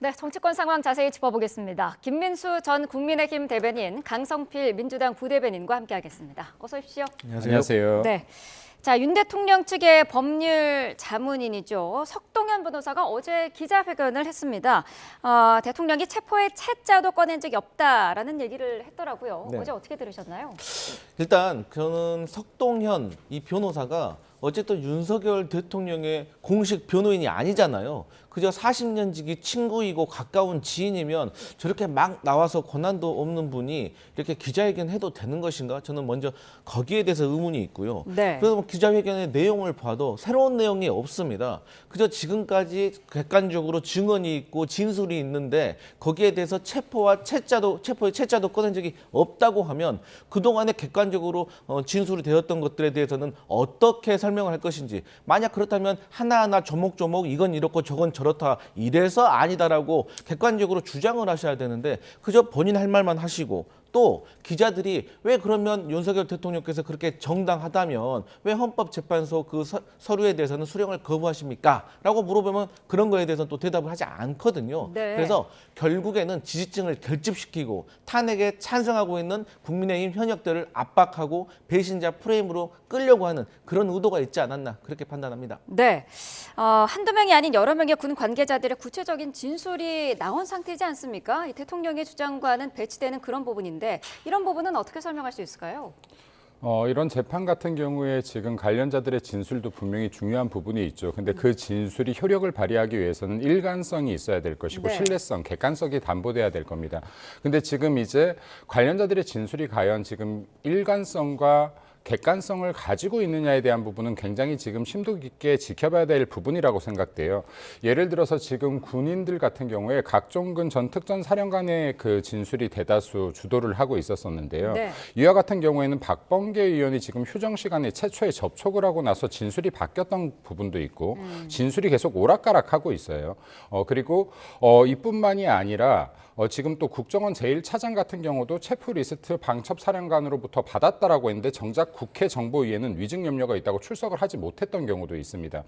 네, 정치권 상황 자세히 짚어보겠습니다. 김민수 전 국민의힘 대변인, 강성필 민주당 부대변인과 함께하겠습니다. 어서 오십시오. 안녕하세요. 네. 자, 윤 대통령 측의 법률 자문인이죠. 석동현 변호사가 어제 기자회견을 했습니다. 대통령이 체포의 채자도 꺼낸 적이 없다라는 얘기를 했더라고요. 네. 어제 어떻게 들으셨나요? 일단 저는 석동현 이 변호사가 어쨌든 윤석열 대통령의 공식 변호인이 아니잖아요. 그저 40년 지기 친구이고 가까운 지인이면 저렇게 막 나와서 권한도 없는 분이 이렇게 기자회견 해도 되는 것인가? 저는 먼저 거기에 대해서 의문이 있고요. 네. 그래서 뭐 기자회견의 내용을 봐도 새로운 내용이 없습니다. 그저 지금까지 객관적으로 증언이 있고 진술이 있는데 거기에 대해서 체포의 채자도 꺼낸 적이 없다고 하면 그동안에 객관적으로 진술이 되었던 것들에 대해서는 어떻게 설명을 할 것인지, 만약 그렇다면 하나하나 조목조목 이건 이렇고 저건 저렇다 이래서 아니다라고 객관적으로 주장을 하셔야 되는데 그저 본인 할 말만 하시고, 또 기자들이 왜 그러면 윤석열 대통령께서 그렇게 정당하다면 왜 헌법재판소 그 서류에 대해서는 수령을 거부하십니까? 라고 물어보면 그런 거에 대해서는 또 대답을 하지 않거든요. 네. 그래서 결국에는 지지층을 결집시키고 탄핵에 찬성하고 있는 국민의힘 현역들을 압박하고 배신자 프레임으로 끌려고 하는 그런 의도가 있지 않았나, 그렇게 판단합니다. 네, 한두 명이 아닌 여러 명의 군 관계자들의 구체적인 진술이 나온 상태이지 않습니까? 이 대통령의 주장과는 배치되는 그런 부분인데 이런 부분은 어떻게 설명할 수 있을까요? 이런 재판 같은 경우에 지금 관련자들의 진술도 분명히 중요한 부분이 있죠. 근데 그 진술이 효력을 발휘하기 위해서는 일관성이 있어야 될 것이고 네. 신뢰성, 객관성이 담보돼야 될 겁니다. 근데 지금 이제 관련자들의 진술이 과연 지금 일관성과 객관성을 가지고 있느냐에 대한 부분은 굉장히 지금 심도 깊게 지켜봐야 될 부분이라고 생각돼요. 예를 들어서 지금 군인들 같은 경우에 각종근 전 특전사령관의 그 진술이 대다수 주도를 하고 있었었는데요. 네. 이와 같은 경우에는 박범계 의원이 지금 휴정 시간에 최초에 접촉을 하고 나서 진술이 바뀌었던 부분도 있고 진술이 계속 오락가락하고 있어요. 그리고 이뿐만이 아니라 지금 또 국정원 제1차장 같은 경우도 체포 리스트 방첩 사령관으로부터 받았다라고 했는데 정작 국회 정보위에는 위증 염려가 있다고 출석을 하지 못했던 경우도 있습니다.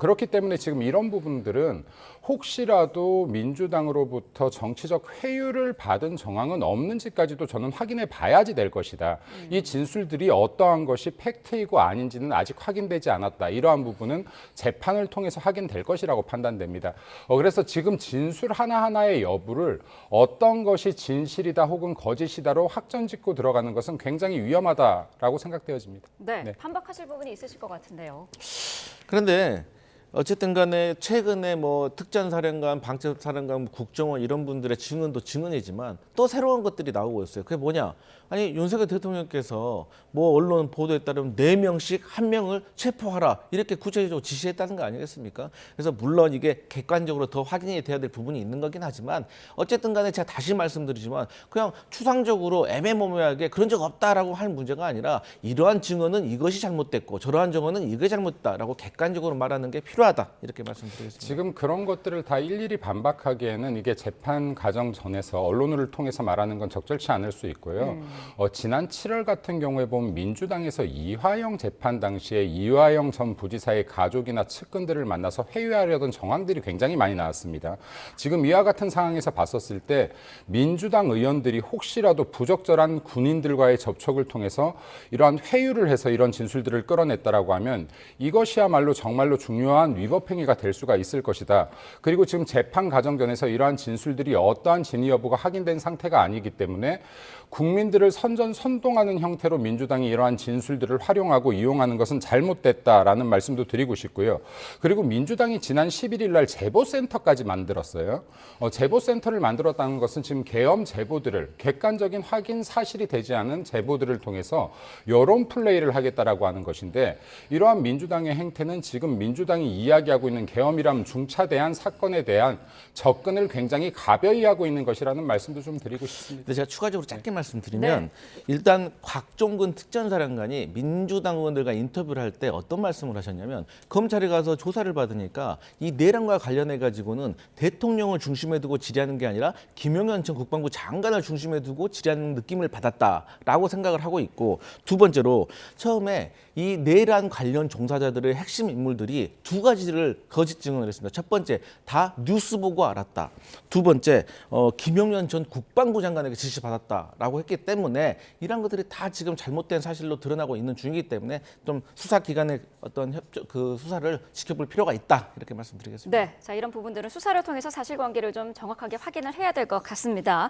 그렇기 때문에 지금 이런 부분들은 혹시라도 민주당으로부터 정치적 회유를 받은 정황은 없는지까지도 저는 확인해 봐야지 될 것이다. 이 진술들이 어떠한 것이 팩트이고 아닌지는 아직 확인되지 않았다. 이러한 부분은 재판을 통해서 확인될 것이라고 판단됩니다. 그래서 지금 진술 하나하나의 여부를 어떤 것이 진실이다 혹은 거짓이다로 확정짓고 들어가는 것은 굉장히 위험하다라고 생각되어집니다. 네, 네. 반박하실 부분이 있으실 것 같은데요. 그런데 어쨌든 간에 최근에 뭐 특전사령관, 방첩사령관, 국정원 이런 분들의 증언도 증언이지만 또 새로운 것들이 나오고 있어요. 그게 뭐냐? 아니 윤석열 대통령께서 뭐 언론 보도에 따르면 4명씩 1명을 체포하라 이렇게 구체적으로 지시했다는 거 아니겠습니까? 그래서 물론 이게 객관적으로 더 확인이 돼야 될 부분이 있는 거긴 하지만 어쨌든 간에 제가 다시 말씀드리지만 그냥 추상적으로 애매모호하게 그런 적 없다라고 할 문제가 아니라 이러한 증언은 이것이 잘못됐고 저러한 증언은 이게 잘못됐다라고 객관적으로 말하는 게 필요하다, 이렇게 말씀드리겠습니다. 지금 그런 것들을 다 일일이 반박하기에는 이게 재판 과정 전에서 언론을 통해서 말하는 건 적절치 않을 수 있고요. 지난 7월 같은 경우에 보면 민주당에서 이화영 재판 당시에 이화영 전 부지사의 가족이나 측근들을 만나서 회유하려던 정황들이 굉장히 많이 나왔습니다. 지금 이와 같은 상황에서 봤었을 때 민주당 의원들이 혹시라도 부적절한 군인들과의 접촉을 통해서 이러한 회유를 해서 이런 진술들을 끌어냈다라고 하면 이것이야말로 정말로 중요한 위법 행위가 될 수가 있을 것이다. 그리고 지금 재판 과정 전에서 이러한 진술들이 어떠한 진위 여부가 확인된 상태가 아니기 때문에 국민들을 선동하는 형태로 민주당이 이러한 진술들을 활용하고 이용하는 것은 잘못됐다라는 말씀도 드리고 싶고요. 그리고 민주당이 지난 11일 날 제보센터까지 만들었어요. 제보센터를 만들었다는 것은 지금 계엄 제보들을 객관적인 확인 사실이 되지 않은 제보들을 통해서 여론 플레이를 하겠다라고 하는 것인데, 이러한 민주당의 행태는 지금 민주당이 이야기하고 있는 계엄이란 중차대한 사건에 대한 접근을 굉장히 가벼이 하고 있는 것이라는 말씀도 좀 드리고 싶습니다. 근데 제가 추가적으로 짧게 말씀드리면 일단 곽종근 특전사령관이 민주당 의원들과 인터뷰를 할 때 어떤 말씀을 하셨냐면 검찰에 가서 조사를 받으니까 이 내란과 관련해 가지고는 대통령을 중심에 두고 질의하는 게 아니라 김용현 전 국방부 장관을 중심에 두고 질의하는 느낌을 받았다라고 생각을 하고 있고, 두 번째로 처음에 이 내란 관련 종사자들의 핵심 인물들이 두 가지를 거짓 증언을 했습니다. 첫 번째, 다 뉴스 보고 알았다. 두 번째, 김용현 전 국방부 장관에게 지시받았다라고 했기 때문에 이런 것들이 다 지금 잘못된 사실로 드러나고 있는 중이기 때문에 좀 수사기관의 어떤 그 수사를 지켜볼 필요가 있다. 이렇게 말씀드리겠습니다. 네, 자 이런 부분들은 수사를 통해서 사실관계를 좀 정확하게 확인을 해야 될 것 같습니다.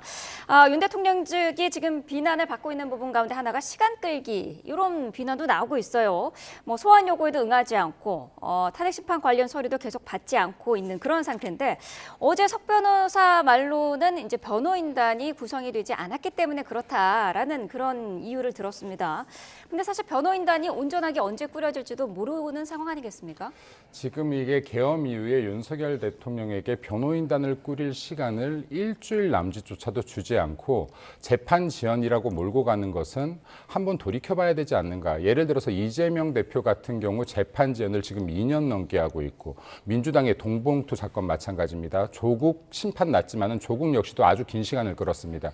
윤 대통령 측이 지금 비난을 받고 있는 부분 가운데 하나가 시간 끌기 이런 비난도 나오고 있어요. 뭐 소환 요구에도 응하지 않고 탄핵 심판 관련 서류도 계속 받지 않고 있는 그런 상태인데 어제 석 변호사 말로는 이제 변호인단이 구성이 되지 않았기 때문에 그렇다라는 그런 이유를 들었습니다. 근데 사실 변호인단이 온전하게 언제 꾸려질지도 모르는 상황 아니겠습니까? 지금 이게 계엄 이후에 윤석열 대통령에게 변호인단을 꾸릴 시간을 일주일 남짓조차도 주지 않고 재판 지연이라고 몰고 가는 것은 한번 돌이켜봐야 되지 않는가. 예를 들어서 이재명 대표 같은 경우 재판 지연을 지금 2년 넘게 하고 있고 민주당의 동봉투 사건 마찬가지입니다. 조국 심판 났지만은 조국 역시도 아주 긴 시간을 끌었습니다.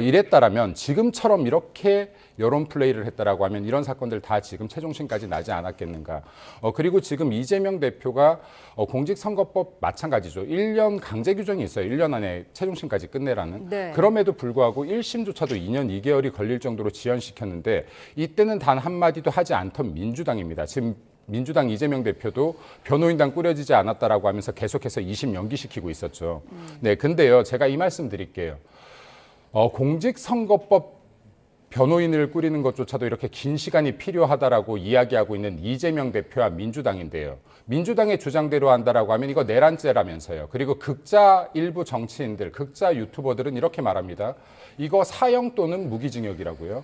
이랬다라면 지금처럼 이렇게 여론 플레이를 했다라고 하면 이런 사건들 다 지금 최종심까지 나지 않았겠는가. 그리고 지금 이재명 대표가 공직선거법 마찬가지죠. 1년 강제 규정이 있어요. 1년 안에 최종심까지 끝내라는. 네. 그럼에도 불구하고 1심조차도 2년 2개월이 걸릴 정도로 지연시켰는데 이때는 단 한마디도 하지 않던 민주당입니다. 지금 민주당 이재명 대표도 변호인단 꾸려지지 않았다라고 하면서 계속해서 2심 연기시키고 있었죠. 네, 근데요, 제가 이 말씀 드릴게요. 공직선거법 변호인을 꾸리는 것조차도 이렇게 긴 시간이 필요하다라고 이야기하고 있는 이재명 대표와 민주당인데요. 민주당의 주장대로 한다라고 하면 이거 내란죄라면서요. 그리고 극자 일부 정치인들, 극자 유튜버들은 이렇게 말합니다. 이거 사형 또는 무기징역이라고요.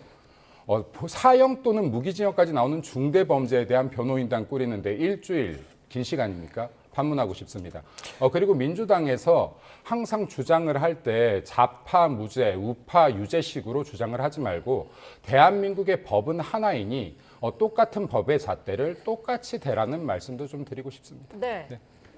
사형 또는 무기징역까지 나오는 중대범죄에 대한 변호인단 꾸리는데 일주일 긴 시간입니까? 반문하고 싶습니다. 그리고 민주당에서 항상 주장을 할 때 좌파 무죄, 우파 유죄식으로 주장을 하지 말고 대한민국의 법은 하나이니 똑같은 법의 잣대를 똑같이 대라는 말씀도 좀 드리고 싶습니다. 네.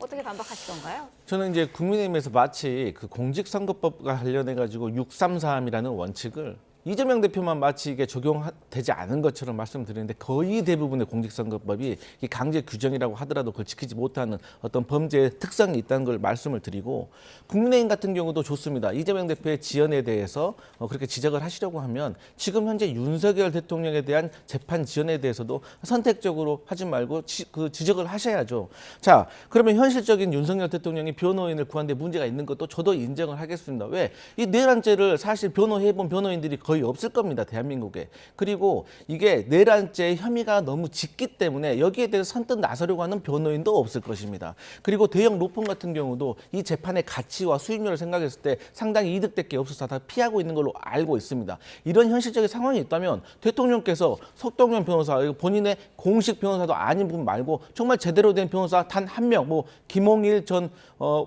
어떻게 반박하실 건가요? 저는 이제 국민의힘에서 마치 그 공직선거법과 관련해 가지고 633이라는 원칙을 이재명 대표만 마치 이게 적용되지 않은 것처럼 말씀드리는데 거의 대부분의 공직선거법이 강제 규정이라고 하더라도 그걸 지키지 못하는 어떤 범죄의 특성이 있다는 걸 말씀을 드리고 국민의힘 같은 경우도 좋습니다. 이재명 대표의 지연에 대해서 그렇게 지적을 하시려고 하면 지금 현재 윤석열 대통령에 대한 재판 지연에 대해서도 선택적으로 하지 말고 그 지적을 하셔야죠. 자, 그러면 현실적인 윤석열 대통령이 변호인을 구한 데 문제가 있는 것도 저도 인정을 하겠습니다. 왜? 이 내란죄를 사실 변호해본 변호인들이 거의 없을 겁니다. 대한민국에. 그리고 이게 내란죄 혐의가 너무 짙기 때문에 여기에 대해서 선뜻 나서려고 하는 변호인도 없을 것입니다. 그리고 대형 로펌 같은 경우도 이 재판의 가치와 수익률을 생각했을 때 상당히 이득될 게 없어서 다 피하고 있는 걸로 알고 있습니다. 이런 현실적인 상황이 있다면 대통령께서 석동현 변호사, 본인의 공식 변호사도 아닌 분 말고 정말 제대로 된 변호사 단 한 명, 뭐 김홍일 전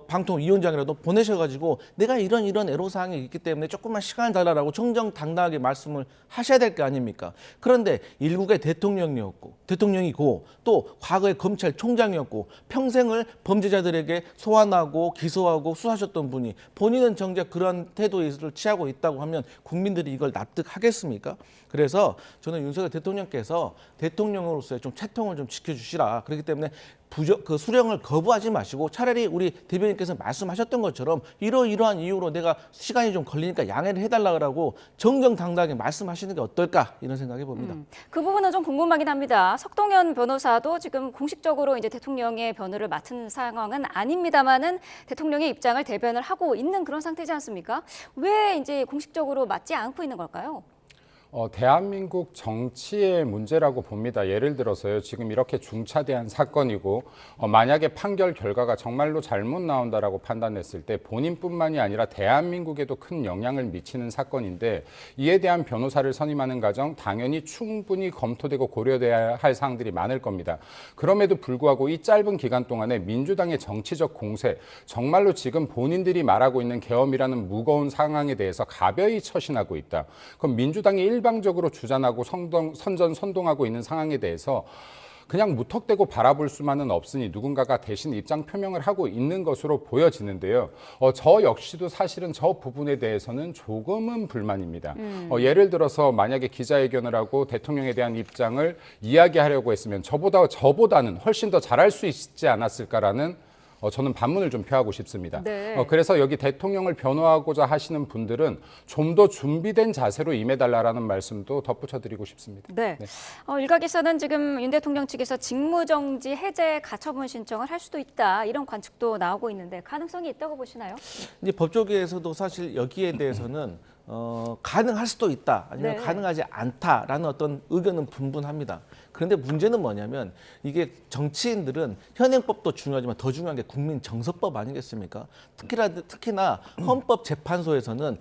방통위원장이라도 보내셔가지고 내가 이런 애로사항이 있기 때문에 조금만 시간을 달라라고 정정당당하게 말씀을 하셔야 될 거 아닙니까? 그런데 일국의 대통령이고 또 과거의 검찰총장이었고 평생을 범죄자들에게 소환하고 기소하고 수사하셨던 분이 본인은 정작 그런 태도를 취하고 있다고 하면 국민들이 이걸 납득하겠습니까? 그래서 저는 윤석열 대통령께서 대통령으로서의 좀 채통을 좀 지켜주시라. 그렇기 때문에 그 수령을 거부하지 마시고 차라리 우리 대변인께서 말씀하셨던 것처럼 이러이러한 이유로 내가 시간이 좀 걸리니까 양해를 해달라고 정정당당하게 말씀하시는 게 어떨까 이런 생각해 봅니다. 그 부분은 좀 궁금하긴 합니다. 석동현 변호사도 지금 공식적으로 이제 대통령의 변호를 맡은 상황은 아닙니다만은 대통령의 입장을 대변을 하고 있는 그런 상태지 않습니까? 왜 이제 공식적으로 맡지 않고 있는 걸까요? 대한민국 정치의 문제라고 봅니다. 예를 들어서요, 지금 이렇게 중차대한 사건이고 만약에 판결 결과가 정말로 잘못 나온다라고 판단했을 때 본인뿐만이 아니라 대한민국에도 큰 영향을 미치는 사건인데 이에 대한 변호사를 선임하는 과정 당연히 충분히 검토되고 고려돼야 할 사항들이 많을 겁니다. 그럼에도 불구하고 이 짧은 기간 동안에 민주당의 정치적 공세, 정말로 지금 본인들이 말하고 있는 계엄이라는 무거운 상황에 대해서 가벼이 처신하고 있다. 그럼 민주당이 일방적으로 주장하고 선동하고 있는 상황에 대해서 그냥 무턱대고 바라볼 수만은 없으니 누군가가 대신 입장 표명을 하고 있는 것으로 보여지는데요. 저 역시도 사실은 저 부분에 대해서는 조금은 불만입니다. 예를 들어서 만약에 기자회견을 하고 대통령에 대한 입장을 이야기하려고 했으면 저보다는 훨씬 더 잘할 수 있지 않았을까라는 저는 반문을 좀 표하고 싶습니다. 네. 그래서 여기 대통령을 변호하고자 하시는 분들은 좀 더 준비된 자세로 임해달라는 말씀도 덧붙여드리고 싶습니다. 네. 일각에서는 지금 윤 대통령 측에서 직무정지 해제 가처분 신청을 할 수도 있다 이런 관측도 나오고 있는데 가능성이 있다고 보시나요? 이제 법조계에서도 사실 여기에 대해서는 가능할 수도 있다 아니면 네. 가능하지 않다라는 어떤 의견은 분분합니다. 그런데 문제는 뭐냐면 이게 정치인들은 현행법도 중요하지만 더 중요한 게 국민정서법 아니겠습니까? 특히나 헌법재판소에서는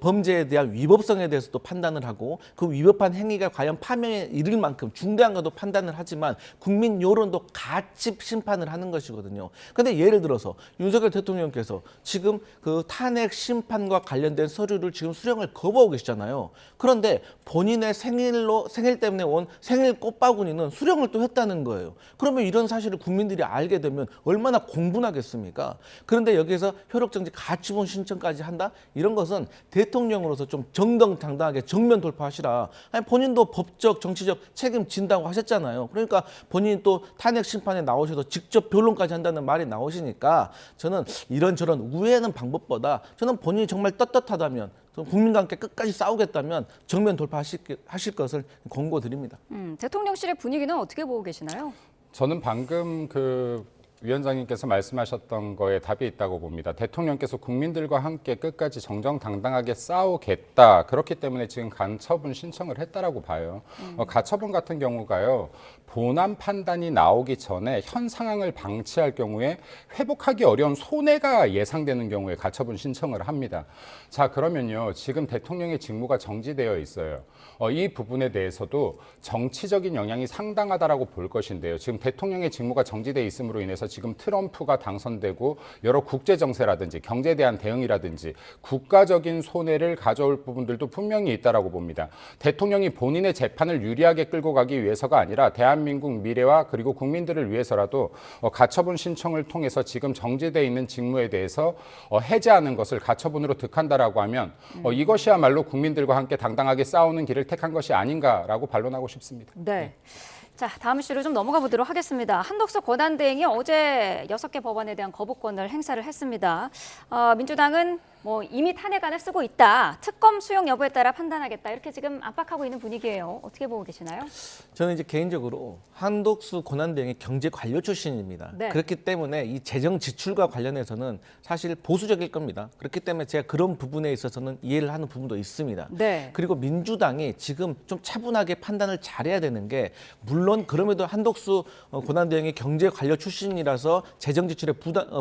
범죄에 대한 위법성에 대해서도 판단을 하고 그 위법한 행위가 과연 파면에 이를 만큼 중대한가도 판단을 하지만 국민 여론도 같이 심판을 하는 것이거든요. 그런데 예를 들어서 윤석열 대통령께서 지금 그 탄핵 심판과 관련된 서류를 지금 수령을 거부하고 계시잖아요. 그런데 본인의 생일 때문에 온 생일 꽃바구니는 수령을 또 했다는 거예요. 그러면 이런 사실을 국민들이 알게 되면 얼마나 공분하겠습니까? 그런데 여기에서 효력정지 가처분 신청까지 한다? 이런 것은 대통령으로서 좀 정정당당하게 정면 돌파하시라. 아니, 본인도 법적, 정치적 책임진다고 하셨잖아요. 그러니까 본인이 또 탄핵 심판에 나오셔서 직접 변론까지 한다는 말이 나오시니까 저는 이런저런 우회하는 방법보다 저는 본인이 정말 떳떳하다면 국민과 함께 끝까지 싸우겠다면 정면 돌파하실 것을 권고드립니다. 대통령실의 분위기는 어떻게 보고 계시나요? 저는 방금 위원장님께서 말씀하셨던 거에 답이 있다고 봅니다. 대통령께서 국민들과 함께 끝까지 정정당당하게 싸우겠다. 그렇기 때문에 지금 가처분 신청을 했다라고 봐요. 가처분 같은 경우가요. 본안 판단이 나오기 전에 현 상황을 방치할 경우에 회복하기 어려운 손해가 예상되는 경우에 가처분 신청을 합니다. 자, 그러면요. 지금 대통령의 직무가 정지되어 있어요. 이 부분에 대해서도 정치적인 영향이 상당하다라고 볼 것인데요. 지금 대통령의 직무가 정지되어 있음으로 인해서 지금 트럼프가 당선되고 여러 국제 정세라든지 경제에 대한 대응이라든지 국가적인 손해를 가져올 부분들도 분명히 있다라고 봅니다. 대통령이 본인의 재판을 유리하게 끌고 가기 위해서가 아니라 대한민국 미래와 그리고 국민들을 위해서라도 가처분 신청을 통해서 지금 정지되어 있는 직무에 대해서 해제하는 것을 가처분으로 득한다라고 하면 이것이야말로 국민들과 함께 당당하게 싸우는 길을 택한 것이 아닌가라고 반론하고 싶습니다. 네. 자, 다음 이슈로 좀 넘어가 보도록 하겠습니다. 한덕수 권한대행이 어제 6개 법안에 대한 거부권을 행사를 했습니다. 민주당은 이미 탄핵안을 쓰고 있다. 특검 수용 여부에 따라 판단하겠다. 이렇게 지금 압박하고 있는 분위기예요. 어떻게 보고 계시나요? 저는 이제 개인적으로 한덕수 권한대행이 경제 관료 출신입니다. 네. 그렇기 때문에 이 재정 지출과 관련해서는 사실 보수적일 겁니다. 그렇기 때문에 제가 그런 부분에 있어서는 이해를 하는 부분도 있습니다. 네. 그리고 민주당이 지금 좀 차분하게 판단을 잘해야 되는 게 물론 그럼에도 한덕수 권한대행이 경제 관료 출신이라서 재정 지출에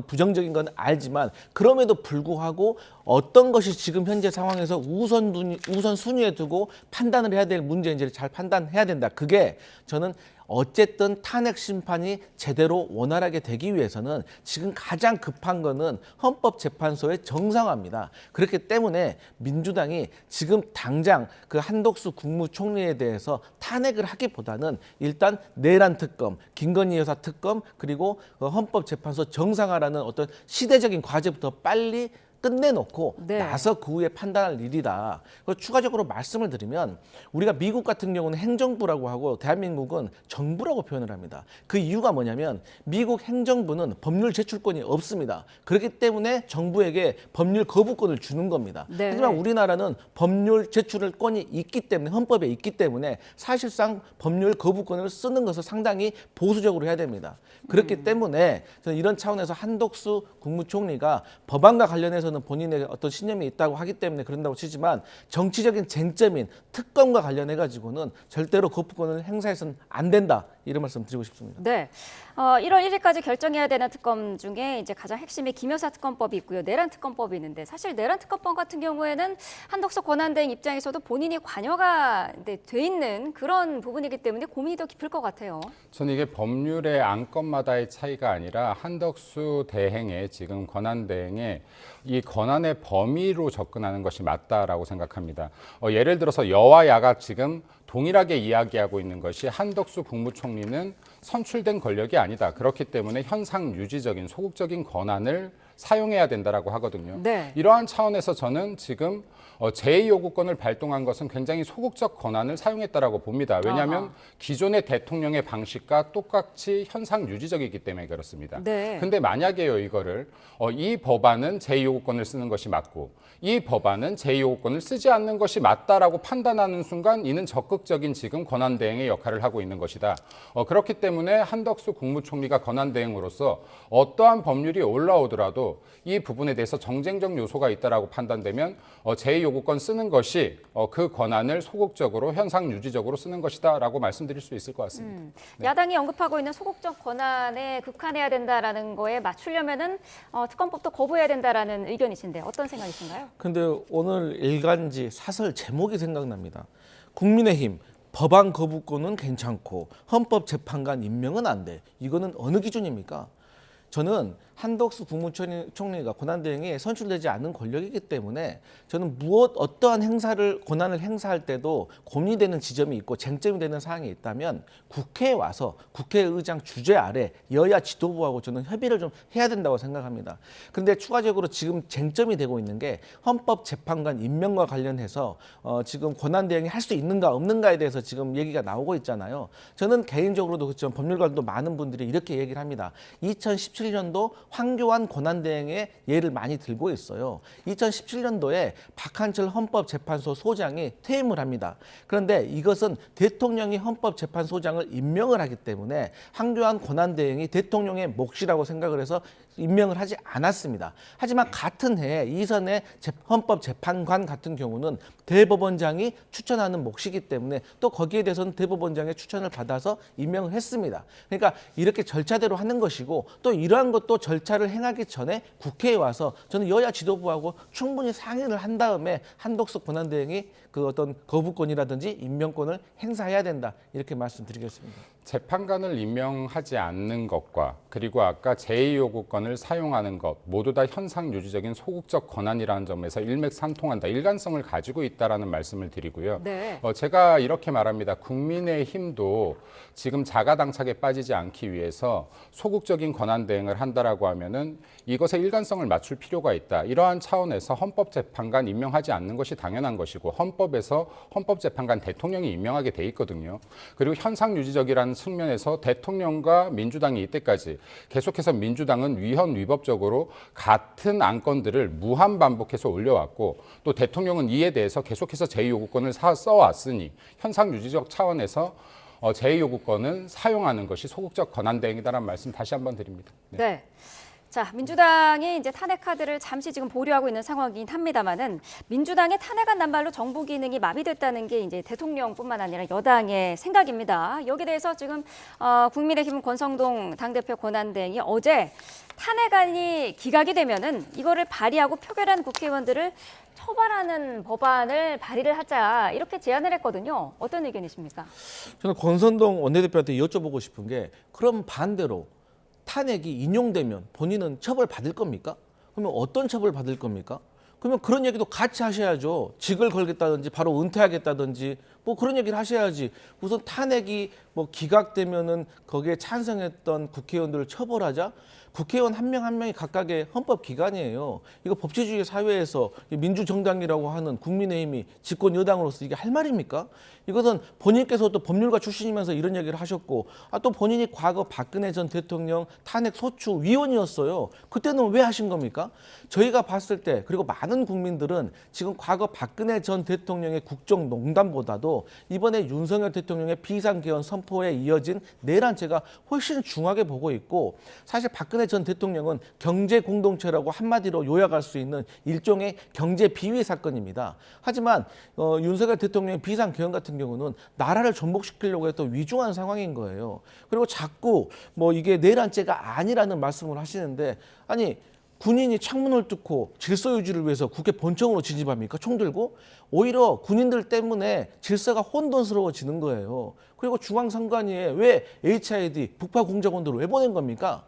부정적인 건 알지만 그럼에도 불구하고 어떤 것이 지금 현재 상황에서 우선순위에 두고 판단을 해야 될 문제인지를 잘 판단해야 된다. 그게 저는 어쨌든 탄핵 심판이 제대로 원활하게 되기 위해서는 지금 가장 급한 거는 헌법재판소의 정상화입니다. 그렇기 때문에 민주당이 지금 당장 그 한덕수 국무총리에 대해서 탄핵을 하기보다는 일단 내란 특검, 김건희 여사 특검 그리고 헌법재판소 정상화라는 어떤 시대적인 과제부터 빨리 끝내놓고 네. 나서 그 후에 판단할 일이다. 그리고 추가적으로 말씀을 드리면 우리가 미국 같은 경우는 행정부라고 하고 대한민국은 정부라고 표현을 합니다. 그 이유가 뭐냐면 미국 행정부는 법률 제출권이 없습니다. 그렇기 때문에 정부에게 법률 거부권을 주는 겁니다. 네. 하지만 우리나라는 법률 제출권이 있기 때문에 헌법에 있기 때문에 사실상 법률 거부권을 쓰는 것을 상당히 보수적으로 해야 됩니다. 그렇기 때문에 저는 이런 차원에서 한덕수 국무총리가 법안과 관련해서 본인의 어떤 신념이 있다고 하기 때문에 그런다고 치지만 정치적인 쟁점인 특검과 관련해 가지고는 절대로 거부권을 행사해서는 안 된다. 이런 말씀 드리고 싶습니다. 네. 1월 1일까지 결정해야 되는 특검 중에 이제 가장 핵심이 김여사 특검법이 있고요. 내란 특검법이 있는데 사실 내란 특검법 같은 경우에는 한덕수 권한대행 입장에서도 본인이 관여가 돼 있는 그런 부분이기 때문에 고민이 더 깊을 것 같아요. 저는 이게 법률의 안건마다의 차이가 아니라 한덕수 대행의 지금 권한대행의 이 권한의 범위로 접근하는 것이 맞다라고 생각합니다. 예를 들어서 여와 야가 지금 동일하게 이야기하고 있는 것이 한덕수 국무총리는 선출된 권력이 아니다. 그렇기 때문에 현상 유지적인 소극적인 권한을 사용해야 된다라고 하거든요. 네. 이러한 차원에서 저는 지금 제2요구권을 발동한 것은 굉장히 소극적 권한을 사용했다라고 봅니다. 왜냐하면 기존의 대통령의 방식과 똑같이 현상 유지적이기 때문에 그렇습니다. 네. 근데 만약에요, 이거를 이 법안은 제2요구권을 쓰는 것이 맞고 이 법안은 제2요구권을 쓰지 않는 것이 맞다라고 판단하는 순간 이는 적극적인 지금 권한대행의 역할을 하고 있는 것이다. 그렇기 때문에 한덕수 국무총리가 권한대행으로서 어떠한 법률이 올라오더라도 이 부분에 대해서 정쟁적 요소가 있다라고 판단되면 제2요구권 쓰는 것이 그 권한을 소극적으로 현상 유지적으로 쓰는 것이다라고 말씀드릴 수 있을 것 같습니다. 야당이 언급하고 있는 소극적 권한에 국한해야 된다라는 거에 맞추려면은 특검법도 거부해야 된다라는 의견이신데 어떤 생각이신가요? 근데 오늘 일간지 사설 제목이 생각납니다. 국민의힘 법안 거부권은 괜찮고 헌법재판관 임명은 안 돼. 이거는 어느 기준입니까? 저는 한덕수 국무총리가 권한대행에 선출되지 않은 권력이기 때문에 저는 어떠한 권한을 행사할 때도 고민이 되는 지점이 있고 쟁점이 되는 사항이 있다면 국회에 와서 국회의장 주재 아래 여야 지도부하고 저는 협의를 좀 해야 된다고 생각합니다. 그런데 추가적으로 지금 쟁점이 되고 있는 게 헌법재판관 임명과 관련해서 지금 권한대행이 할 수 있는가 없는가에 대해서 지금 얘기가 나오고 있잖아요. 저는 개인적으로도 그렇지만 법률가도 많은 분들이 이렇게 얘기를 합니다. 2017년도 황교안 권한대행의 예를 많이 들고 있어요. 2017년도에 박한철 헌법재판소 소장이 퇴임을 합니다. 그런데 이것은 대통령이 헌법재판소장을 임명을 하기 때문에 황교안 권한대행이 대통령의 몫이라고 생각을 해서 임명을 하지 않았습니다. 하지만 같은 해에 이선의 헌법재판관 같은 경우는 대법원장이 추천하는 몫이기 때문에 또 거기에 대해서는 대법원장의 추천을 받아서 임명을 했습니다. 그러니까 이렇게 절차대로 하는 것이고 또 이러한 것도 절차를 행하기 전에 국회에 와서 저는 여야 지도부하고 충분히 상의를 한 다음에 한덕수 권한대행이 그 어떤 거부권이라든지 임명권을 행사해야 된다 이렇게 말씀드리겠습니다. 재판관을 임명하지 않는 것과 그리고 아까 제2요구권을 사용하는 것 모두 다 현상 유지적인 소극적 권한이라는 점에서 일맥상통한다, 일관성을 가지고 있다라는 말씀을 드리고요. 네. 제가 이렇게 말합니다. 국민의힘도 지금 자가당착에 빠지지 않기 위해서 소극적인 권한 대행을 한다라고 하면은 이것에 일관성을 맞출 필요가 있다. 이러한 차원에서 헌법재판관 임명하지 않는 것이 당연한 것이고 헌법에서 헌법재판관 대통령이 임명하게 돼 있거든요. 그리고 현상 유지적이라는 측면에서 대통령과 민주당이 이때까지 계속해서 민주당은 위헌 위법적으로 같은 안건들을 무한 반복해서 올려왔고 또 대통령은 이에 대해서 계속해서 제2요구권을 써왔으니 현상 유지적 차원에서 제2요구권은 사용하는 것이 소극적 권한대행이다라는 말씀 다시 한번 드립니다. 네. 자, 민주당이 이제 탄핵 카드를 잠시 지금 보류하고 있는 상황이긴 합니다만은 민주당의 탄핵안 난발로 정부 기능이 마비됐다는 게 이제 대통령뿐만 아니라 여당의 생각입니다. 여기에 대해서 지금 국민의힘 권성동 당대표 권한대행이 어제 탄핵안이 기각이 되면은 이거를 발의하고 표결한 국회의원들을 처벌하는 법안을 발의를 하자 이렇게 제안을 했거든요. 어떤 의견이십니까? 저는 권선동 원내대표한테 여쭤보고 싶은 게 그럼 반대로 탄핵이 인용되면 본인은 처벌받을 겁니까? 그러면 어떤 처벌 받을 겁니까? 그러면 그런 얘기도 같이 하셔야죠. 직을 걸겠다든지 바로 은퇴하겠다든지 뭐 그런 얘기를 하셔야지. 무슨 탄핵이 뭐 기각되면은 거기에 찬성했던 국회의원들을 처벌하자? 국회의원 한 명 한 명이 각각의 헌법 기관이에요. 이거 법치주의 사회에서 민주정당이라고 하는 국민의힘이 집권 여당으로서 이게 할 말입니까? 이것은 본인께서도 법률가 출신이면서 이런 얘기를 하셨고 또 본인이 과거 박근혜 전 대통령 탄핵 소추 위원이었어요. 그때는 왜 하신 겁니까? 저희가 봤을 때 그리고 많은 국민들은 지금 과거 박근혜 전 대통령의 국정농단보다도 이번에 윤석열 대통령의 비상개헌 선포에 이어진 내란죄가 훨씬 중하게 보고 있고 사실 박근혜 전 대통령은 경제 공동체라고 한마디로 요약할 수 있는 일종의 경제 비위 사건입니다. 하지만 윤석열 대통령의 비상개헌 같은 경우는 나라를 전복시키려고 했던 위중한 상황인 거예요. 그리고 자꾸 뭐 이게 내란죄가 아니라는 말씀을 하시는데 아니 군인이 창문을 뚫고 질서 유지를 위해서 국회 본청으로 진입합니까? 총 들고? 오히려 군인들 때문에 질서가 혼돈스러워지는 거예요. 그리고 중앙선관위에 왜 HID 북파 공작원들을 왜 보낸 겁니까?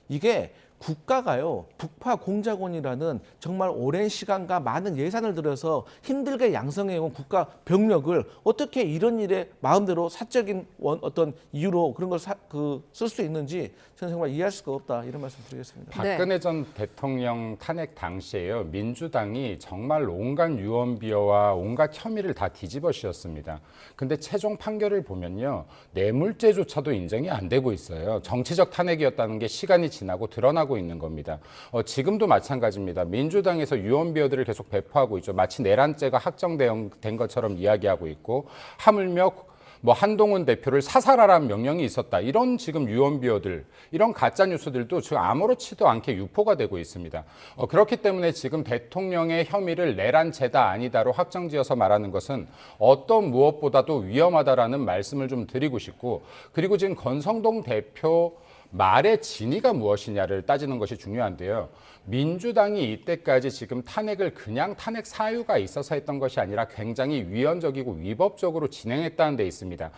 이게 국가가요, 북파 공작원이라는 정말 오랜 시간과 많은 예산을 들여서 힘들게 양성해온 국가 병력을 어떻게 이런 일에 마음대로 사적인 어떤 이유로 그런 걸 쓸 수 있는지 저는 정말 이해할 수가 없다, 이런 말씀 드리겠습니다. 박근혜 전 대통령 탄핵 당시에요. 민주당이 정말 온갖 유언비어와 온갖 혐의를 다 뒤집어 씌웠습니다. 근데 최종 판결을 보면요. 뇌물죄조차도 인정이 안 되고 있어요. 정치적 탄핵이었다는 게 시간이 지나고 드러나고 있는 겁니다. 지금도 마찬가지입니다. 민주당에서 유언비어들을 계속 배포하고 있죠. 마치 내란죄가 확정된 것처럼 이야기하고 있고, 하물며 한동훈 대표를 사살하라는 명령이 있었다. 이런 지금 유언비어들, 이런 가짜 뉴스들도 지금 아무렇지도 않게 유포가 되고 있습니다. 그렇기 때문에 지금 대통령의 혐의를 내란죄다 아니다로 확정지어서 말하는 것은 어떤 무엇보다도 위험하다라는 말씀을 좀 드리고 싶고, 그리고 지금 권성동 대표 말의 진위가 무엇이냐를 따지는 것이 중요한데요. 민주당이 이때까지 지금 탄핵을 그냥 탄핵 사유가 있어서 했던 것이 아니라 굉장히 위헌적이고 위법적으로 진행했다는 데 있습니다.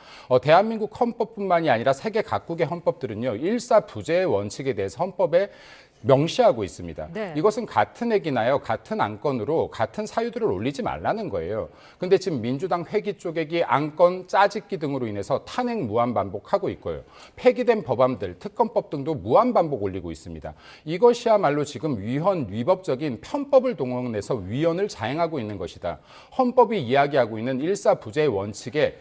대한민국 헌법뿐만이 아니라 세계 각국의 헌법들은요, 일사부재의 원칙에 대해서 헌법에 명시하고 있습니다. 네. 이것은 같은 액이나요, 같은 안건으로 같은 사유들을 올리지 말라는 거예요. 근데 지금 민주당 회기 쪼개기, 안건 짜집기 등으로 인해서 탄핵 무한 반복하고 있고요. 폐기된 법안들, 특검법 등도 무한 반복 올리고 있습니다. 이것이야말로 지금 위헌, 위법적인 편법을 동원해서 위헌을 자행하고 있는 것이다. 헌법이 이야기하고 있는 일사부재의 원칙에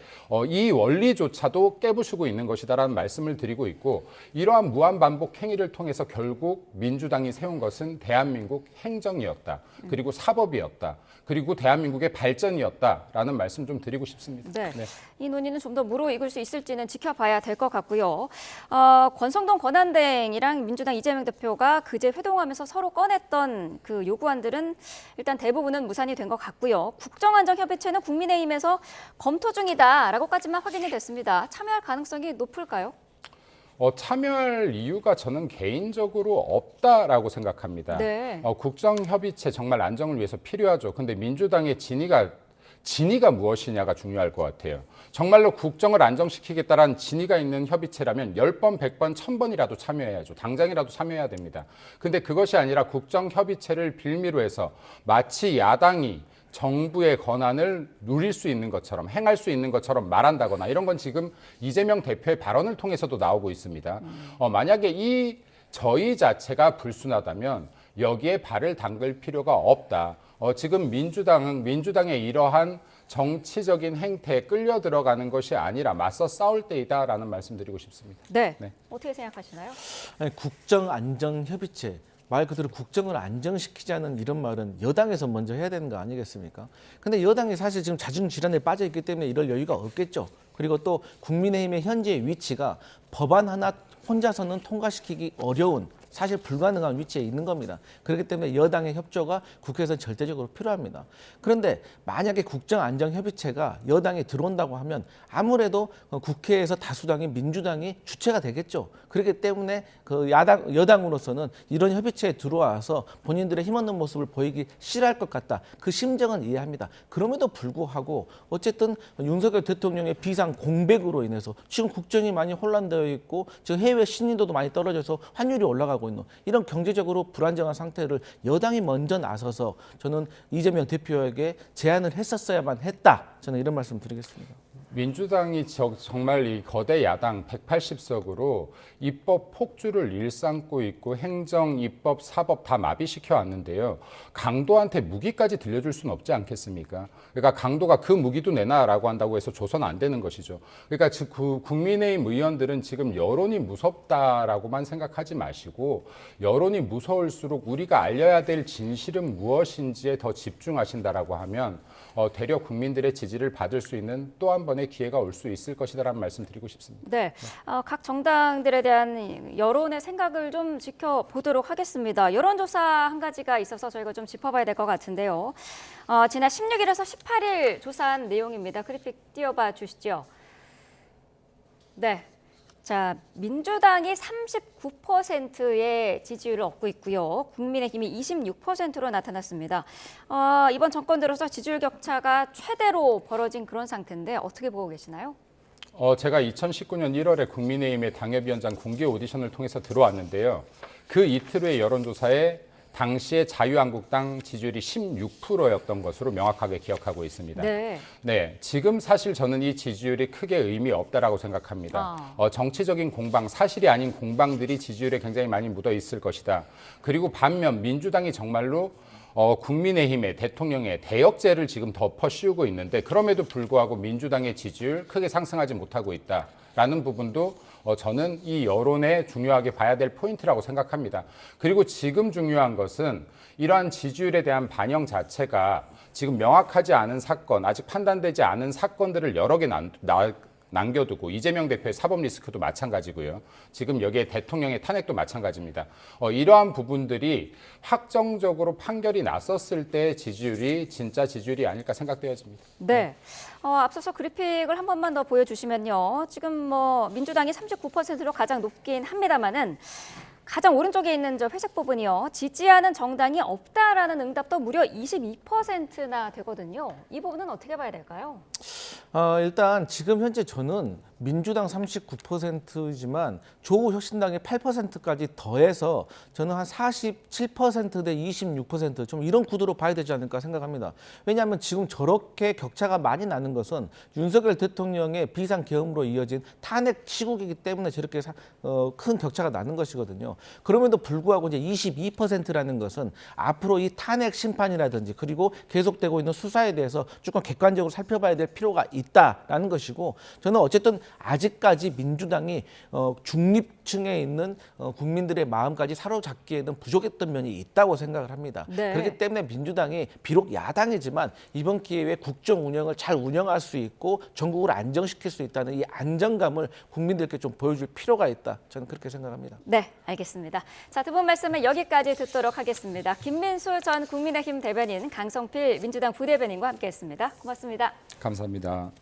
이 원리조차도 깨부수고 있는 것이다라는 말씀을 드리고 있고, 이러한 무한 반복 행위를 통해서 결국 민주당이 세운 것은 대한민국 행정이었다. 그리고 사법이었다. 그리고 대한민국의 발전이었다라는 말씀 좀 드리고 싶습니다. 네. 네. 이 논의는 좀 더 무르익을 수 있을지는 지켜봐야 될 것 같고요. 권성동 권한대행이랑 민주당 이재명 대표가 그제 회동하면서 서로 꺼냈던 그 요구안들은 일단 대부분은 무산이 된 것 같고요. 국정안정협의체는 국민의힘에서 검토 중이다라고까지만 확인이 됐습니다. 참여할 가능성이 높을까요? 참여할 이유가 저는 개인적으로 없다라고 생각합니다. 네. 국정협의체 정말 안정을 위해서 필요하죠. 근데 민주당의 진위가 무엇이냐가 중요할 것 같아요. 정말로 국정을 안정시키겠다라는 진위가 있는 협의체라면 10번, 100번, 1000번이라도 참여해야죠. 당장이라도 참여해야 됩니다. 근데 그것이 아니라 국정협의체를 빌미로 해서 마치 야당이 정부의 권한을 누릴 수 있는 것처럼, 행할 수 있는 것처럼 말한다거나, 이런 건 지금 이재명 대표의 발언을 통해서도 나오고 있습니다. 만약에 이 저의 자체가 불순하다면 여기에 발을 담글 필요가 없다. 지금 민주당의 이러한 정치적인 행태에 끌려 들어가는 것이 아니라 맞서 싸울 때이다라는 말씀드리고 싶습니다. 네. 네. 어떻게 생각하시나요? 아니, 국정안정협의체, 말 그대로 국정을 안정시키자는 이런 말은 여당에서 먼저 해야 되는 거 아니겠습니까? 근데 여당이 사실 지금 자중질환에 빠져 있기 때문에 이럴 여유가 없겠죠. 그리고 또 국민의힘의 현재 위치가 법안 하나 혼자서는 통과시키기 어려운, 사실 불가능한 위치에 있는 겁니다. 그렇기 때문에 여당의 협조가 국회에서 절대적으로 필요합니다. 그런데 만약에 국정안정협의체가 여당이 들어온다고 하면 아무래도 국회에서 다수당인 민주당이 주체가 되겠죠. 그렇기 때문에 그 여당으로서는 이런 협의체에 들어와서 본인들의 힘없는 모습을 보이기 싫어할 것 같다. 그 심정은 이해합니다. 그럼에도 불구하고 어쨌든 윤석열 대통령의 비상 공백으로 인해서 지금 국정이 많이 혼란되어 있고 지금 해외 신인도도 많이 떨어져서 환율이 올라가고 있는 이런 경제적으로 불안정한 상태를 여당이 먼저 나서서 저는 이재명 대표에게 제안을 했었어야만 했다. 저는 이런 말씀 드리겠습니다. 민주당이 정말 이 거대 야당 180석으로 입법 폭주를 일삼고 있고 행정, 입법, 사법 다 마비시켜 왔는데요. 강도한테 무기까지 들려줄 수는 없지 않겠습니까? 그러니까 강도가 그 무기도 내놔라고 한다고 해서 줘서는 안 되는 것이죠. 그러니까 그 국민의힘 의원들은 지금 여론이 무섭다라고만 생각하지 마시고, 여론이 무서울수록 우리가 알려야 될 진실은 무엇인지에 더 집중하신다라고 하면 대려 국민들의 지지를 받을 수 있는 또 한 번의 기회가 올 수 있을 것이다라는 말씀 드리고 싶습니다. 네, 각 정당들에 대한 여론의 생각을 좀 지켜보도록 하겠습니다. 여론조사 한 가지가 있어서 저희가 좀 짚어봐야 될 것 같은데요. 지난 16일에서 18일 조사한 내용입니다. 그래픽 띄워봐 주시죠. 네. 자, 민주당이 39%의 지지율을 얻고 있고요. 국민의힘이 26%로 나타났습니다. 이번 정권 들어서 지지율 격차가 최대로 벌어진 그런 상태인데 어떻게 보고 계시나요? 제가 2019년 1월에 국민의힘의 당협위원장 공개 오디션을 통해서 들어왔는데요. 그 이틀 후의 여론조사에 당시에 자유한국당 지지율이 16%였던 것으로 명확하게 기억하고 있습니다. 네. 네, 지금 사실 저는 이 지지율이 크게 의미 없다라고 생각합니다. 정치적인 공방, 사실이 아닌 공방들이 지지율에 굉장히 많이 묻어 있을 것이다. 그리고 반면 민주당이 정말로 국민의힘의 대통령의 대역죄를 지금 덮어 씌우고 있는데 그럼에도 불구하고 민주당의 지지율 크게 상승하지 못하고 있다라는 부분도 저는 이 여론에 중요하게 봐야 될 포인트라고 생각합니다. 그리고 지금 중요한 것은 이러한 지지율에 대한 반영 자체가 지금 명확하지 않은 사건, 아직 판단되지 않은 사건들을 여러 개 남겨두고 이재명 대표의 사법 리스크도 마찬가지고요. 지금 여기에 대통령의 탄핵도 마찬가지입니다. 이러한 부분들이 확정적으로 판결이 났었을 때 지지율이 진짜 지지율이 아닐까 생각되어집니다. 네. 앞서서 그래픽을 한 번만 더 보여주시면요. 지금 뭐 민주당이 39%로 가장 높긴 합니다만은 가장 오른쪽에 있는 저 회색 부분이요. 지지하는 정당이 없다라는 응답도 무려 22%나 되거든요. 이 부분은 어떻게 봐야 될까요? 일단 지금 현재 저는 민주당 39%이지만 조국혁신당의 8%까지 더해서 저는 한 47% 대 26% 이런 구도로 봐야 되지 않을까 생각합니다. 왜냐하면 지금 저렇게 격차가 많이 나는 것은 윤석열 대통령의 비상계엄으로 이어진 탄핵 시국이기 때문에 저렇게 큰 격차가 나는 것이거든요. 그럼에도 불구하고 이제 22%라는 것은 앞으로 이 탄핵 심판이라든지 그리고 계속되고 있는 수사에 대해서 조금 객관적으로 살펴봐야 될 필요가 있다라는 것이고 저는 어쨌든 아직까지 민주당이 중립층에 있는 국민들의 마음까지 사로잡기에는 부족했던 면이 있다고 생각을 합니다. 네. 그렇기 때문에 민주당이 비록 야당이지만 이번 기회에 국정 운영을 잘 운영할 수 있고 전국을 안정시킬 수 있다는 이 안정감을 국민들께 좀 보여줄 필요가 있다. 저는 그렇게 생각합니다. 네, 알겠습니다. 자, 두 분 말씀을 여기까지 듣도록 하겠습니다. 김민수 전 국민의힘 대변인, 강성필 민주당 부대변인과 함께했습니다. 고맙습니다. 감사합니다.